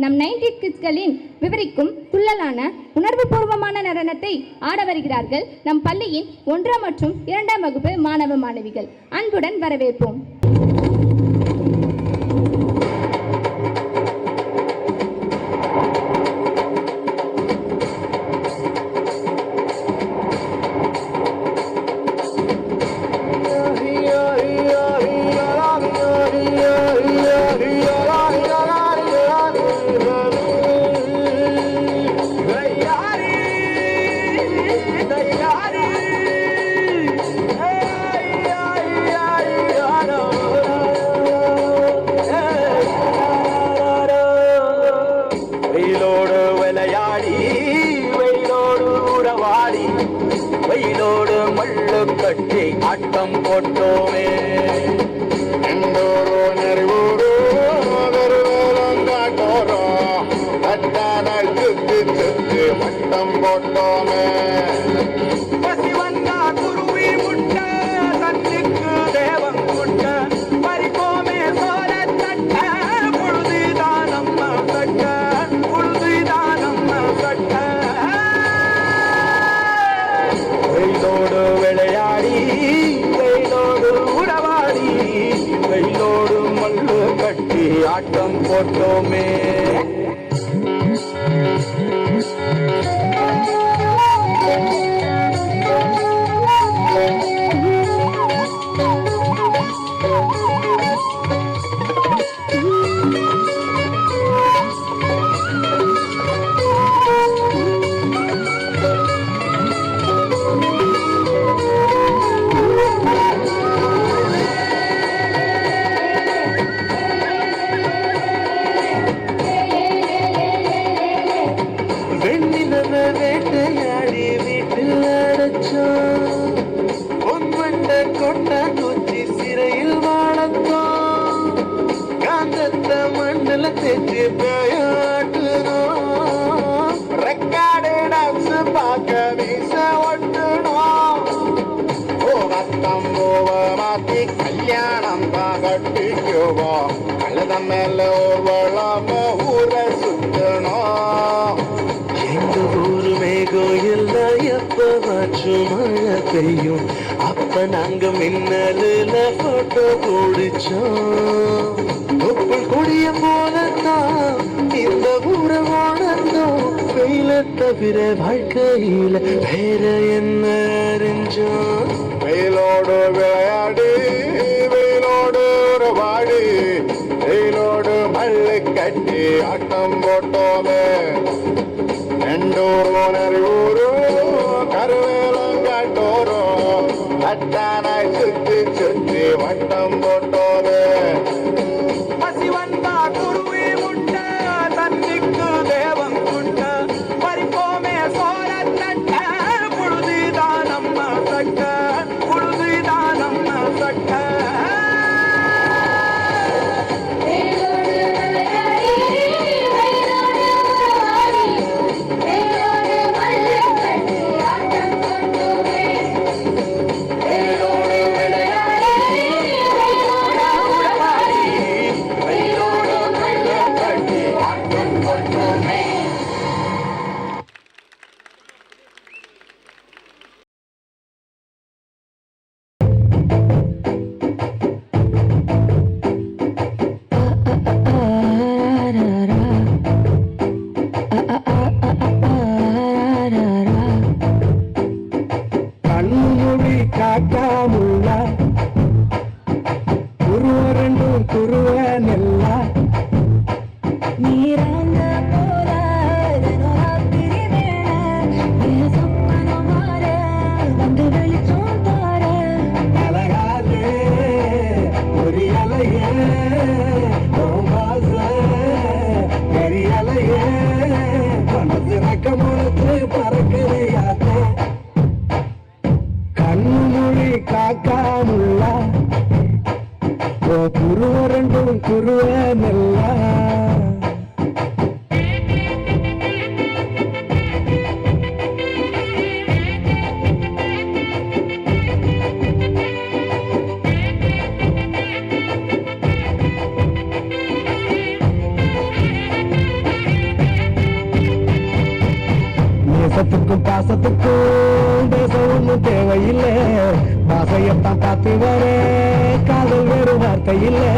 நம் 90s கிட்ஸ்களின் விவரிக்கும் துள்ளலான உணர்வுபூர்வமான நடனத்தை ஆட வருகிறார்கள் நம் பள்ளியின் 1 மற்றும் 2 வகுப்பு மாணவ மாணவிகள். அன்புடன் வரவேற்போம். ஆட்டம் போட்டோமே எந்தோரோ நெருவூரோ காட்டோரோ அத்தான சுத்தி சுத்தி வட்டம் போட்டோமே பசிவந்தா குருவி முட்ட தன்னிக்கு தேவம் முட்ட பறிப்போமே சோழ தட்ட பொழுதுதான் நம்ம கட்ட பொழுதுதான் நம்ம கட்ட வெயிலோடு விளையாடி வெயிலோடு உறவாடி வெயிலோடு மல்லு கட்டி ஆட்டம் போட்டோமே வேட்டையாடி வீட்டில் அடைச்சோம் பொன்வண்ட கொண்ட தூச்சி சிறையில் வாழத்தோம் காந்தத்தை மண்டல தேச்சு பேயாட்டுனோம் ரெக்கார்டு டான்ஸ் பார்க்க வீச ஒட்டுனோம் ரத்தம் போவ மாத்தி கல்யாணம் தான் கட்டிக்குவோம் கழுத மேல ஊர்வலம் ஊரை சுத்தணும் எங்க ஊரு மேகம் எல்லாம் எப்பவாச்சும் மழை பெய்யும் அப்ப நாங்க மின்னலுல போட்டோ பிடிச்சோம் தொப்புள் கொடிய போலத்தான் இந்த ஊரை வாழ்ந்தோம் வெயில தவிர வாழ்க்கையில வேற என்ன அறிஞ்சோம் வெயிலோடு விளையாடி வெயிலோடு உறவாடி வெயிலோடு மல்லு கட்டி ஆட்டம் போட்டோமே எண்டூர் நெருவூரோ கருவேலம் காட்டோரோ அத்தானாய் சுத்தி சுத்தி வட்டம் போட்டோமே பசிவந்தா குருவி முட்ட தன்னிக்கு தேவம் முட்ட பறிப்போமே சோழ தட்ட புழுதிதான் நம்ம சட்ட புழுதிதான் நம்ம சட்ட ரெண்டுத்துக்கும் பேச ஒண்ணும் தேவையில்லை பாசையத்தான் பார்த்து வர காதல் வேறு வார்த்தை இல்லை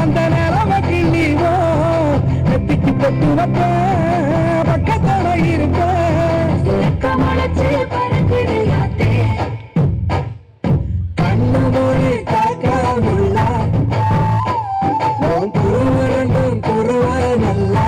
அந்த நிலமக்கு நீவோ நெத்திக்கு பொட்டு வைப்பேன் பக்கத்தோட இருப்பேன் கண்ணு மொழி காக்காமுள்ள குருவரண்டும் குருவ நல்லா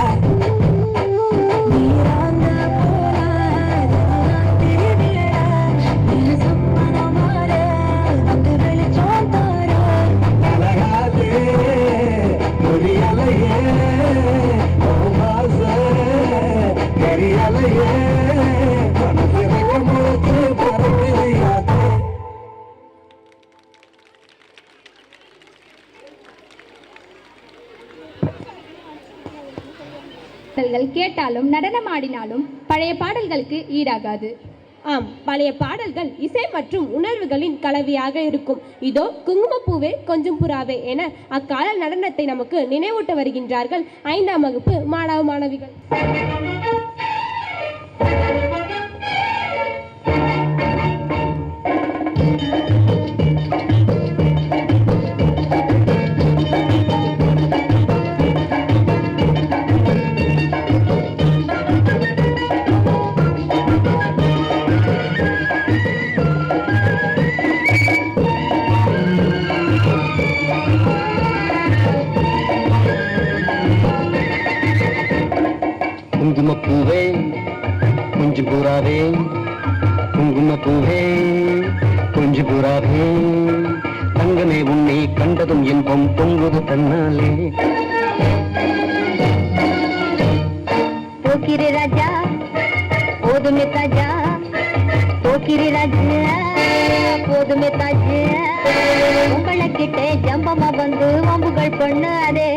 கேட்டாலும் நடனம் ஆடினாலும் பழைய பாடல்களுக்கு ஈடாகாது. ஆம், பழைய பாடல்கள் இசை மற்றும் உணர்வுகளின் கலவையாக இருக்கும். இதோ குங்குமப்பூவே கொஞ்சம் புறாவே என அக்கால நடனத்தை நமக்கு நினைவூட்ட வருகின்றார்கள் 5ஆம் வகுப்பு மாணவ மாணவிகள். குங்குமப்பூவே கொஞ்சம் புறாவே குங்குமப்பூவே கொஞ்சம் புறாவே தங்கமே உன்னை கண்டதும் இன்பம் பொங்குது தன்னாலே போக்கிரி ராஜா போதுமே தாஜா போக்கிரி ராஜா போதுமே தாஜா உங்களை கிட்டே ஜம்பமா வந்து வம்புகள் பண்ணாதே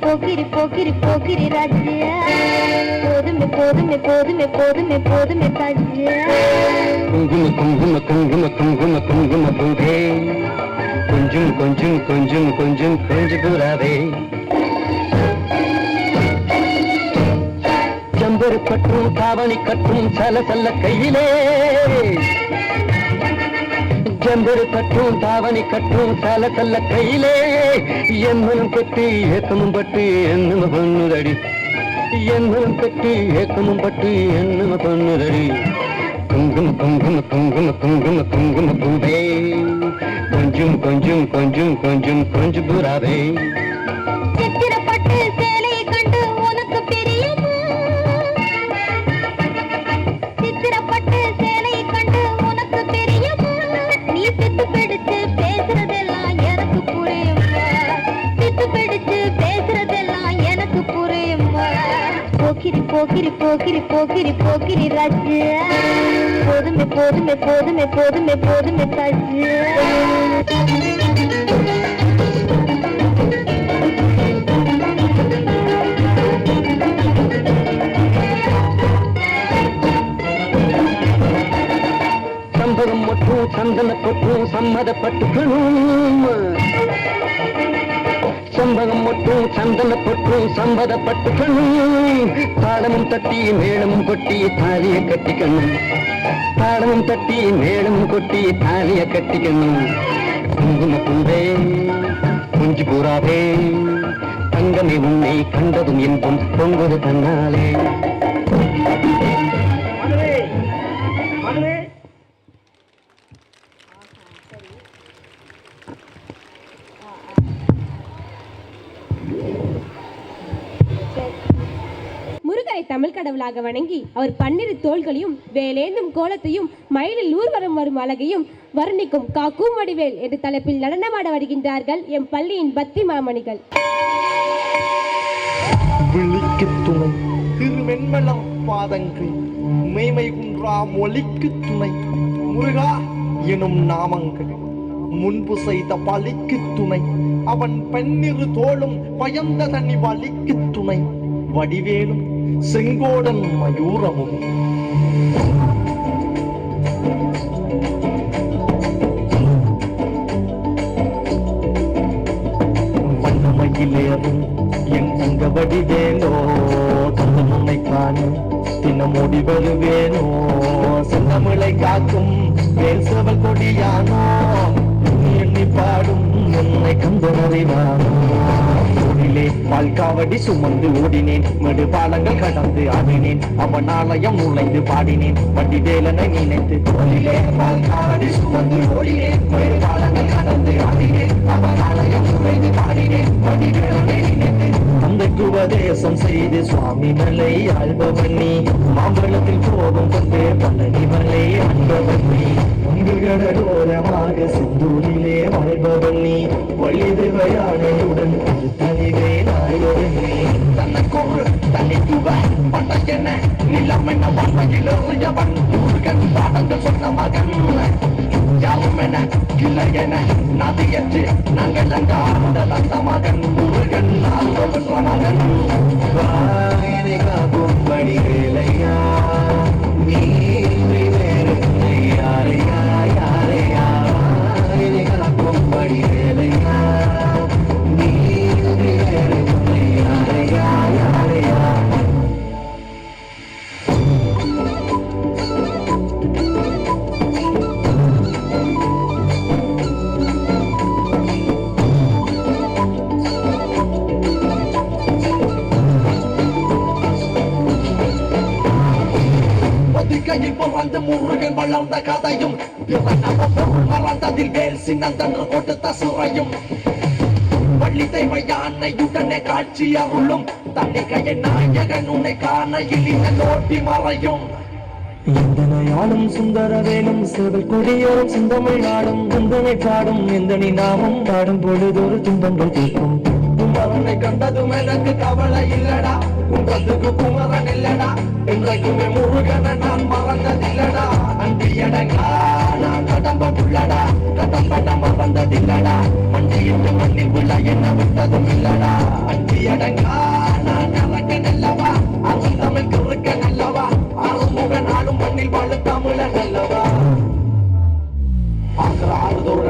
போக்கிரி போக்கிரி போக்கிரி ராஜ்யா போதுமே போதுமே போதுமே போதுமே போதுமே தாஜ்யா குங்கும குங்கும குங்கும குங்கும குங்கும பூவே கொஞ்சம் கொஞ்சம் கொஞ்சம் கொஞ்சம் கொஞ்சம் புறாவே ஜம்பரு கட்டும் காவணி கட்டும் சல சல்ல கையிலே ஜம்பரு கட்டும் தாவணி கட்டும் சல சல்ல கையிலே என்மனம் கட்டி ஏக்கமும் பட்டு என்னம பொண்ணுதடி என்மனம் கட்டி ஏக்கமும் பட்டு என்னம பொண்ணுதடி குங்கும குங்கும குங்கும குங்கும குங்கும பூவே கொஞ்சம் கொஞ்சம் கொஞ்சம் கொஞ்சம் கொஞ்சம் புறாவே சித்திரப்பட்டு சேலையை கண்டு உனக்கு பிரியமா சித்திரப்பட்டு சேலையை கண்டு உனக்கு பிரியமா நீ சித்து பிடிச்சு பேசுறதெல்லாம் எனக்கு புரியுமா சித்து பிடிச்சு பேசுறதெல்லாம் எனக்கு புரியுமா போக்கிரி போக்கிரி போக்கிரி போக்கிரி போக்கிரி ராஜு போதுமே போதுமே போதுமே போதுமே போதுமே தாஜு சம்பகம் மற்றும் சந்தன பொட்டும் சம்மதப்பட்டுக்கணும் சம்பகம் மட்டும் சந்தன பொட்டும் சம்மதப்பட்டுக்கணும் தாளமும் தட்டி மேளமும் கொட்டி தாலியை கட்டிக்கணும் தாளமும் தட்டி மேளமும் கொட்டி தாலியை கட்டிக்கணும் குங்கும பூவே குஞ்சு பூராவே தங்கமே உன்னை கண்டதும் இன்பம் பொங்குது தன்னாலே முருகனை தமிழ் கடவுளாக வணங்கி அவர் 12 தோள்களையும் வேலேந்தும் கோலத்தையும் மயிலில் ஊர்வலம் வரும் அழகையும் வர்ணிக்கும் காக்கும் வடிவேல் என்ற தலைப்பில் நடனமாட வருகின்றார்கள் எம் பள்ளியின் பக்தி மாமணிகள். விழிக்கு துணை திருமென்மலம் பாதங்கள் மெய்மை குன்றா மொழிக்கு துணை முருகா எனும் நாமங்கள் முன்பு செய்த பலிக்கு துணை அவன் பன்னிரு தோளும் பயந்த தனி வலிக்கு துணை வடிவேலும் செங்கோடன் மயூரமும் வண்ணமயிலேறும் என் தங்க வடிவேலோ தன்னை காணும் தினமோடி வருவேனோ செந்தமிழை காக்கும் வேல் செவல் கொடியானோ எண்ணி பாடும் உன்னை கண்டுணறிவானோ ஊரிலே பால்காவடி சுமந்து ஓடினேன் மெடு பாலங்கள் கடந்து ஆடினேன் அவன் ஆலயம் நுழைந்து பாடினேன் வடிவேலனை நினைத்து ஊரிலே பால்காவடி சுமந்து ஓடினேன் மெடு பாலங்கள் கடந்து ஆடினேன் அவன் ஆலயம் நுழைந்து பாடினேன் வடிவேலனை நினைத்து தந்தைக்கு உபதேசம் செய்து சுவாமி மலை ஆழ்பவன் நீ மாம்பழத்தில் கோபம் கொண்டு பழனி மலை ஆழ்பவன் நீ கடலோரமாக செந்தூரிலே வாழ்பவன் நீ வழிதுவையானையுடன் தனிவே நாயவன் நீ தனக்கொரு தனித்துவ பட்டென நிலம் என வன்மையில் எறியவன் முருகன் பாடங்கள் சொன்ன மகன் யாவும் என இல்லை என நதியற்று நாங்கள் அங்க ஆண்டல் மகன் முருகன் ஆழ்பவன் மகன் காக்கும் வடிவேலையா நீ பிறந்து முருகன் வளர்ந்த கதையும் மறந்ததில் வேல் சின்னந்தன்று கொடுத்த சிறையும் வள்ளி தெய்வ யானையுடனே காட்சி அருளும் தன்னிகைய நாயகன் உன்னை காண இழிந்த நோட்டி மறையும் எந்தனையாளும் சுந்தரவேலும் சேவல் கொடியோரும் சிந்தமிழ் நாடும் குந்தனை பாடும் எந்தனி நாமம் பாடும் பொழுதொரு துன்பங்கள் தீர்க்கும் குமரனை கண்டதும் எனக்கு கவலை இல்லடா குன்றத்துக்கு குமரன் இல்லடா என்றைக்குமே முருகனை நான் மறந்ததில்லடா அண்டியடங்கா நான் கடம்ப புள்ளடா கடம்பட மறந்ததில்லடா மண்டியிட்டு மண்ணில் உள்ள என்ன விட்டதும் இல்லடா அண்டியடங்கா நான் அரக்கன் அல்லவா அவன் தமிழ் குறுக்கன் அல்லவா ஆறுமுக நாடும் மண்ணில் வாழ தமிழன் அல்லவா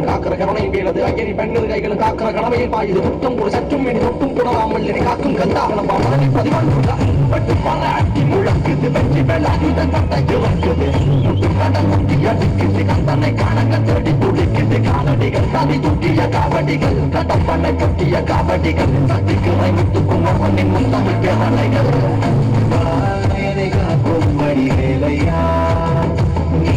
காக்கிற கவனையும் கேளது ஐயனி பெண்கள் கைகளும் காக்கிற கடமையில் பாயுது முத்தம் கூட சற்றும் இனி தொட்டும் கூடாமல் என்னை காக்கும் கந்தாகலம் பாவனை பதிவாண்டு பாராட்டி முழக்குது வெற்றி வேளாயுதன் தட்டை இறக்குது முட்டு கடல் முட்டி அடிக்குது கந்தனை காணங்க தேடி துடிக்குது காலடிகள் தனி தூக்கிய காவடிகள் கடப்பனை தொட்டிய காவடிகள் சக்திக்குறை முத்துக்கும் அவனின் முத்தமிழ் பேரலைகள் காக்கும் வடி வேலையா நீ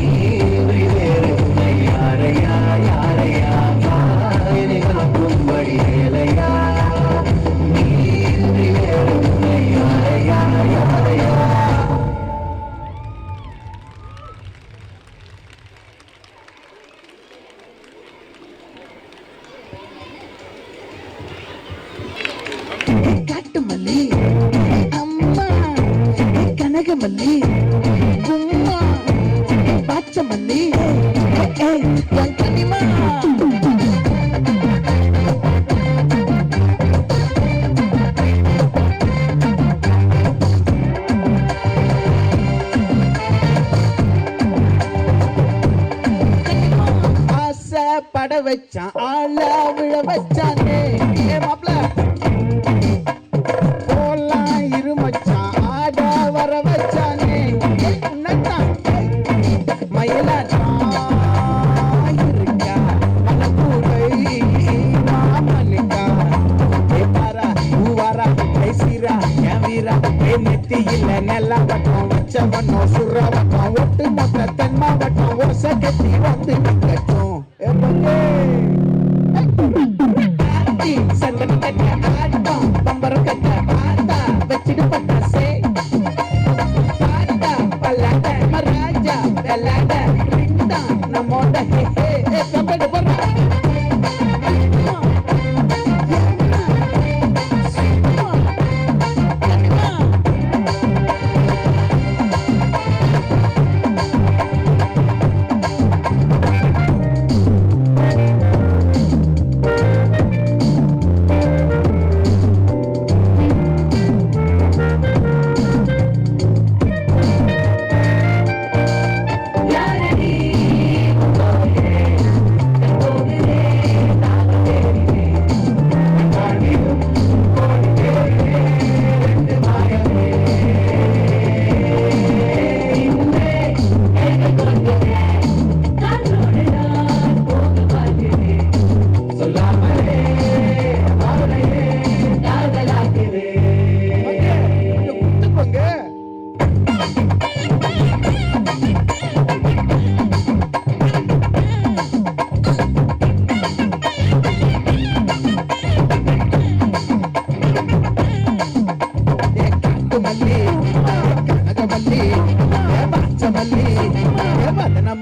பட வச்சான் ஆள விழ வச்சானே ஏ மாப்ள போலாம் இருமச்சான் ஆட வர வச்சானே உன்னதான் மயிலாட்டம் இருக்கா மலக்கூடை மாமனுக்கா ஏ பாரா ஊவாரா பேசிரா என் வீரா ஏ நெத்தியில நெல்லா வட்டம் வச்சவனோ சுர வட்டம் ஒட்டு மொத்த தென் மாவட்டம் ஓசை கட்டி வந்து நிக்கட்டும் ஏ பங்கே சந்தன கட்ட ஆட்டம் பம்பரம் கட்ட ஆட்டா வச்சிடு பட்டாசே ஆட்டா பல்லாட மராஜா வெள்ளாட ரிண்டா நம்மோட ஹே ஹே ஏ கபடி போறா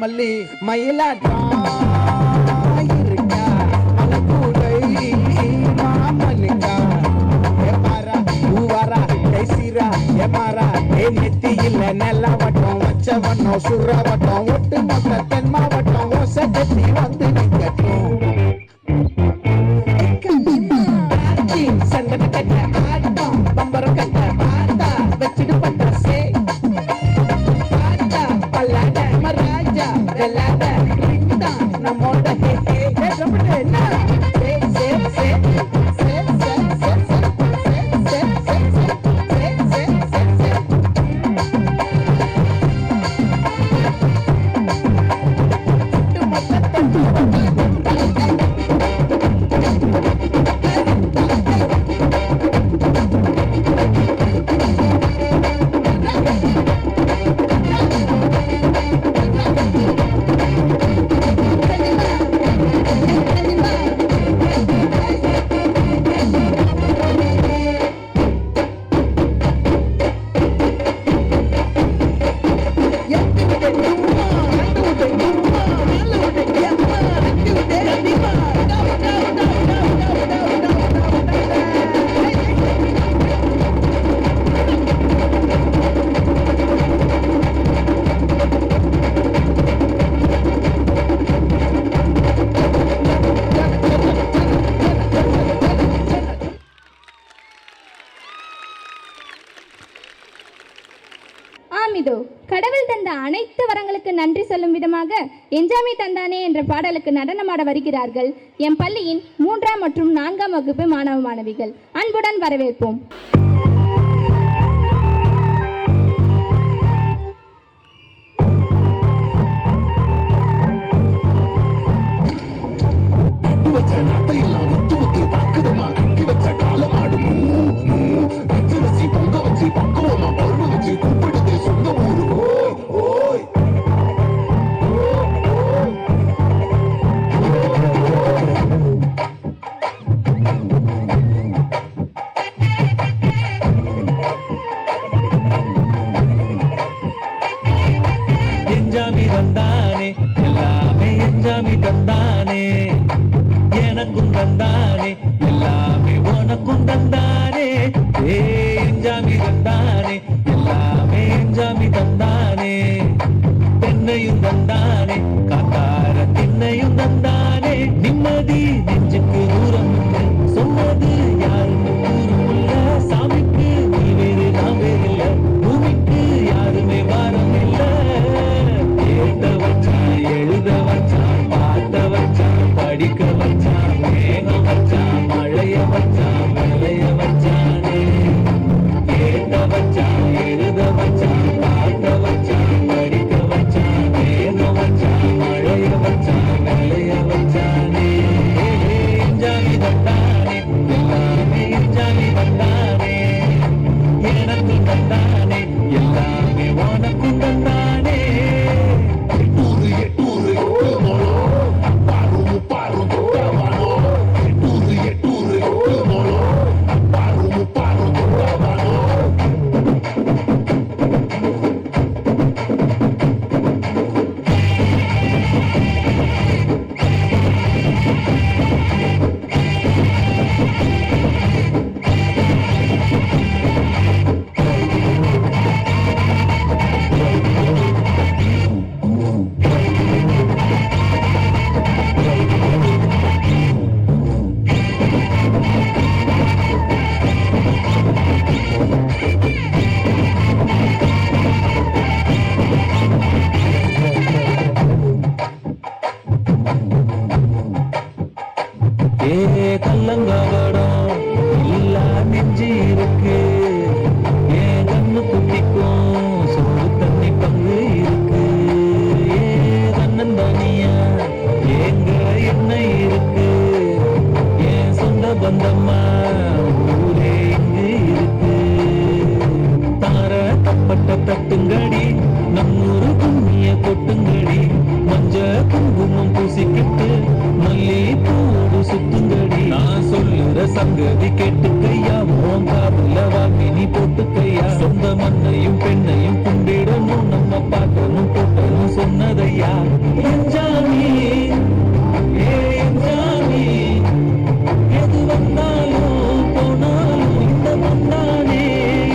மல்லி மயிலாட்டம் இருக்கா மலக்கூடை மாமனுக்கா ஏ பாரா ஊவாரா கைசீரா ஏ மாறா ஏ நெத்தியில நெல்லா வட்டம் வச்சவனோ சுர வட்டம் ஒட்டு மொத்த தென் மாவட்டம் ஓசை கட்டி வந்து நிக்கட்டும் சந்தன கட்ட ஆட்டம் பம்பரம் கட்ட ஆட்டா வச்சிடு பட்டாசே ஆட்டா பல்லாட மராஜா வெள்ளாட ரிண்டா நம்மோட ஹே ஹே ஏ கபடி என்ன சே சே சே சே சே சே சே சே சே சே சே ஆமிதோ கடவுள் தந்த அனைத்து வரங்களுக்கு நன்றி சொல்லும் விதமாக என்ஜாமி தந்தானே என்ற பாடலுக்கு நடனமாட வருகிறார்கள் எம் பள்ளியின் 3ஆம் மற்றும் 4ஆம் வகுப்பு மாணவ மாணவிகள். அன்புடன் வரவேற்போம். கள்ளங்கவடம் இல்லா நெஞ்சு இருக்கு என் கண்ணு குட்டிக்கும் சோறு தண்ணி பங்கு இருக்கு ஏன் தன்னந்தனியா எங்க என்ன இருக்கு என் சொந்த பந்தம்மா ஊரே இங்கு இருக்கு தார கப்பட்ட தட்டுங்கடி நம்மூரு கும்மிய கொட்டுங்கடி மஞ்ச குங்குமம் பூசிக்கிட்டு மல்லி பூடு சுத்துங்கடி நான் சொல்லுற சங்கதி கேட்டுக்கையா உன் காதுல வாங்கினி போட்டுக்கையா சொந்த மண்ணையும் பெண்ணையும் கும்பிடணும் நம்ம பாட்டனும் போட்டனும் சொன்னதையா எஞ்சாமி ஏ எஞ்சாமி எது வந்தாலும் போனாலும் இந்த வந்தானே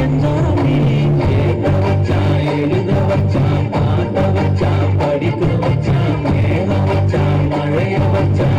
எஞ்சாமி கேட்க வச்சான் எழுத வச்சான் பாட்ட வச்சான் படிக்க வச்சான் மேல வச்சான் மழைய வச்சான்